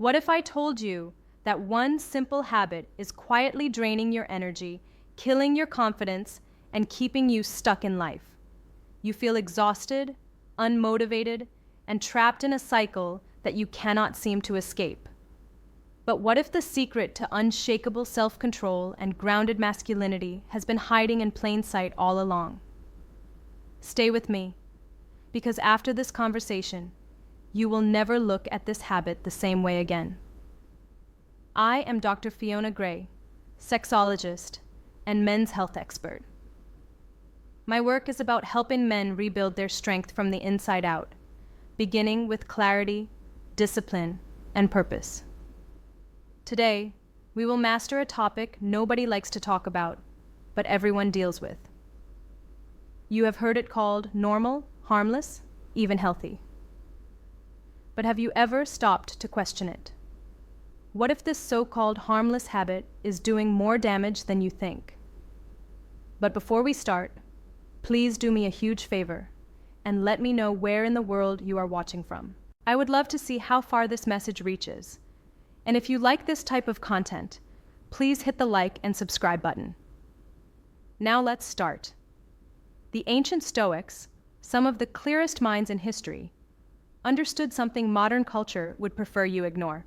What if I told you that one simple habit is quietly draining your energy, killing your confidence, and keeping you stuck in life? You feel exhausted, unmotivated, and trapped in a cycle that you cannot seem to escape. But what if the secret to unshakable self-control and grounded masculinity has been hiding in plain sight all along? Stay with me, because after this conversation, you will never look at this habit the same way again. I am Dr. Fiona Grey, sexologist and men's health expert. My work is about helping men rebuild their strength from the inside out, beginning with clarity, discipline, and purpose. Today, we will master a topic nobody likes to talk about, but everyone deals with. You have heard it called normal, harmless, even healthy. But have you ever stopped to question it? What if this so-called harmless habit is doing more damage than you think? But before we start, please do me a huge favor and let me know where in the world you are watching from. I would love to see how far this message reaches. And if you like this type of content, please hit the like and subscribe button. Now let's start. The ancient Stoics, some of the clearest minds in history, understood something modern culture would prefer you ignore.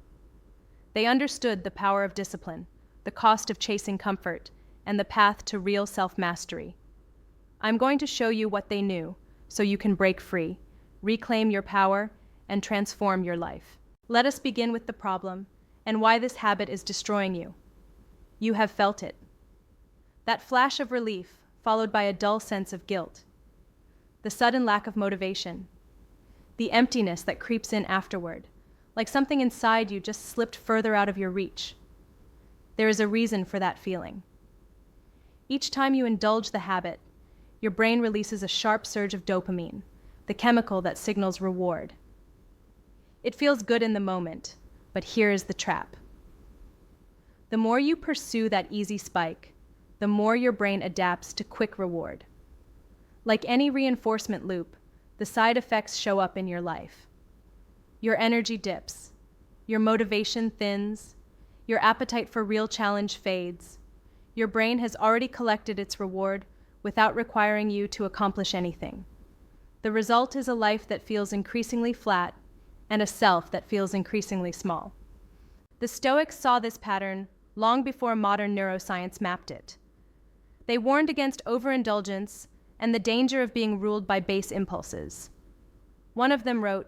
They understood the power of discipline, the cost of chasing comfort, and the path to real self-mastery. I'm going to show you what they knew so you can break free, reclaim your power, and transform your life. Let us begin with the problem and why this habit is destroying you. You have felt it. That flash of relief followed by a dull sense of guilt. The sudden lack of motivation. The emptiness that creeps in afterward, like something inside you just slipped further out of your reach. There is a reason for that feeling. Each time you indulge the habit, your brain releases a sharp surge of dopamine, the chemical that signals reward. It feels good in the moment, but here is the trap. The more you pursue that easy spike, the more your brain adapts to quick reward. Like any reinforcement loop, the side effects show up in your life. Your energy dips, your motivation thins, your appetite for real challenge fades. Your brain has already collected its reward without requiring you to accomplish anything. The result is a life that feels increasingly flat and a self that feels increasingly small. The Stoics saw this pattern long before modern neuroscience mapped it. They warned against overindulgence and the danger of being ruled by base impulses. One of them wrote,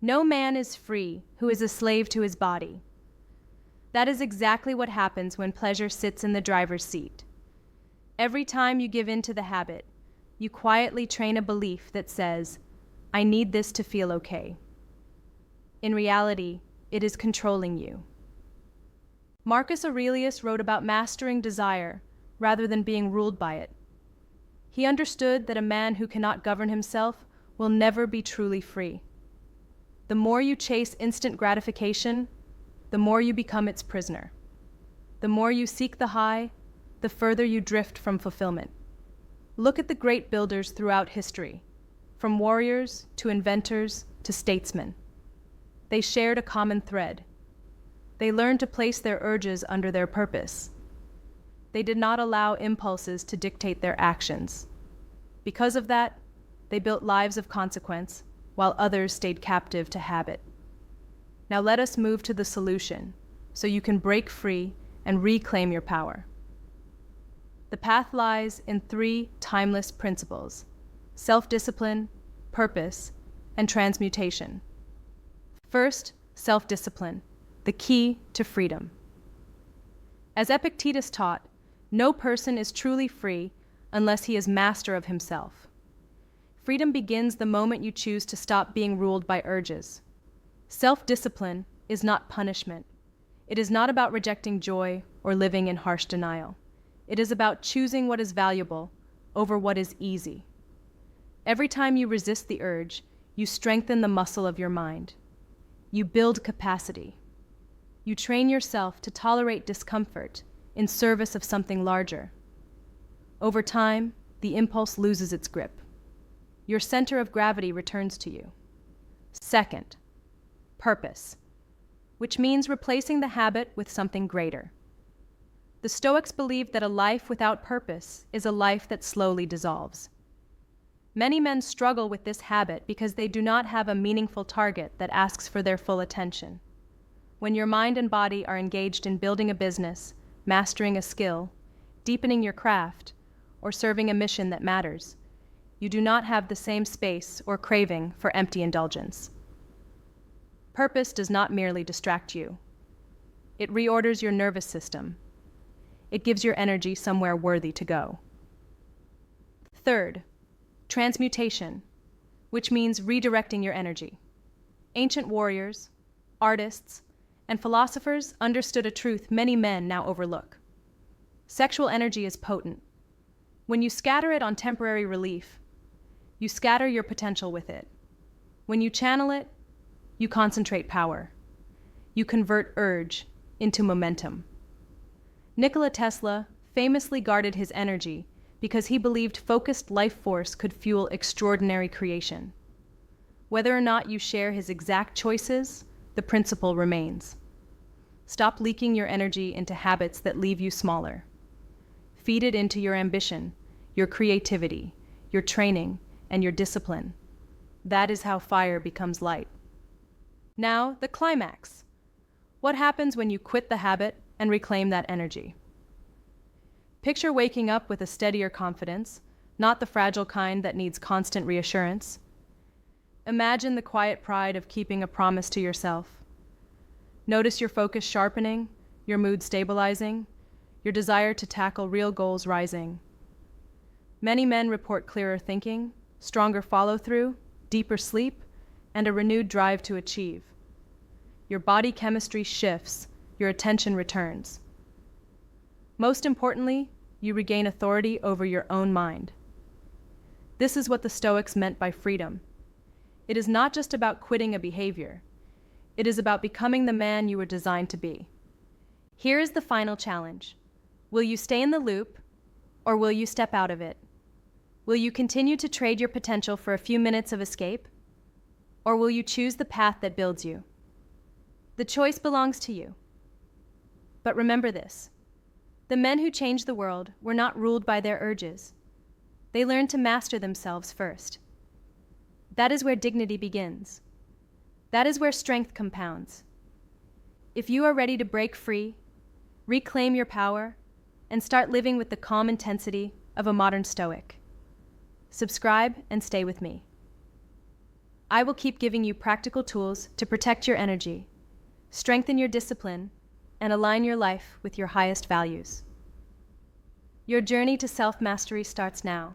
"No man is free who is a slave to his body." That is exactly what happens when pleasure sits in the driver's seat. Every time you give in to the habit, you quietly train a belief that says, "I need this to feel okay." In reality, it is controlling you. Marcus Aurelius wrote about mastering desire rather than being ruled by it. He understood that a man who cannot govern himself will never be truly free. The more you chase instant gratification, the more you become its prisoner. The more you seek the high, the further you drift from fulfillment. Look at the great builders throughout history, from warriors to inventors to statesmen. They shared a common thread. They learned to place their urges under their purpose. They did not allow impulses to dictate their actions. Because of that, they built lives of consequence, while others stayed captive to habit. Now let us move to the solution, so you can break free and reclaim your power. The path lies in 3 timeless principles: self-discipline, purpose, and transmutation. First, self-discipline, the key to freedom. As Epictetus taught, no person is truly free unless he is master of himself. Freedom begins the moment you choose to stop being ruled by urges. Self-discipline is not punishment. It is not about rejecting joy or living in harsh denial. It is about choosing what is valuable over what is easy. Every time you resist the urge, you strengthen the muscle of your mind. You build capacity. You train yourself to tolerate discomfort in service of something larger. Over time, the impulse loses its grip. Your center of gravity returns to you. Second, purpose. which means replacing the habit with something greater. The Stoics believed that a life without purpose is a life that slowly dissolves. Many men struggle with this habit because they do not have a meaningful target that asks for their full attention. When your mind and body are engaged in building a business, mastering a skill, deepening your craft, or serving a mission that matters, you do not have the same space or craving for empty indulgence. Purpose does not merely distract you. It reorders your nervous system. It gives your energy somewhere worthy to go. Third, transmutation, which means redirecting your energy. Ancient warriors, artists, and philosophers understood a truth many men now overlook. Sexual energy is potent. When you scatter it on temporary relief, you scatter your potential with it. When you channel it, you concentrate power. You convert urge into momentum. Nikola Tesla famously guarded his energy because he believed focused life force could fuel extraordinary creation. Whether or not you share his exact choices, the principle remains. Stop leaking your energy into habits that leave you smaller. Feed it into your ambition, your creativity, your training, and your discipline. That is how fire becomes light. Now, the climax. What happens when you quit the habit and reclaim that energy? Picture waking up with a steadier confidence, not the fragile kind that needs constant reassurance. Imagine the quiet pride of keeping a promise to yourself. Notice your focus sharpening, your mood stabilizing, your desire to tackle real goals rising. Many men report clearer thinking, stronger follow-through, deeper sleep, and a renewed drive to achieve. Your body chemistry shifts, your attention returns. Most importantly, you regain authority over your own mind. This is what the Stoics meant by freedom. It is not just about quitting a behavior. It is about becoming the man you were designed to be. Here is the final challenge. Will you stay in the loop, or will you step out of it? Will you continue to trade your potential for a few minutes of escape, or will you choose the path that builds you? The choice belongs to you. But remember this. The men who changed the world were not ruled by their urges. They learned to master themselves first. That is where dignity begins. That is where strength compounds. If you are ready to break free, reclaim your power, and start living with the calm intensity of a modern Stoic, subscribe and stay with me. I will keep giving you practical tools to protect your energy, strengthen your discipline, and align your life with your highest values. Your journey to self-mastery starts now.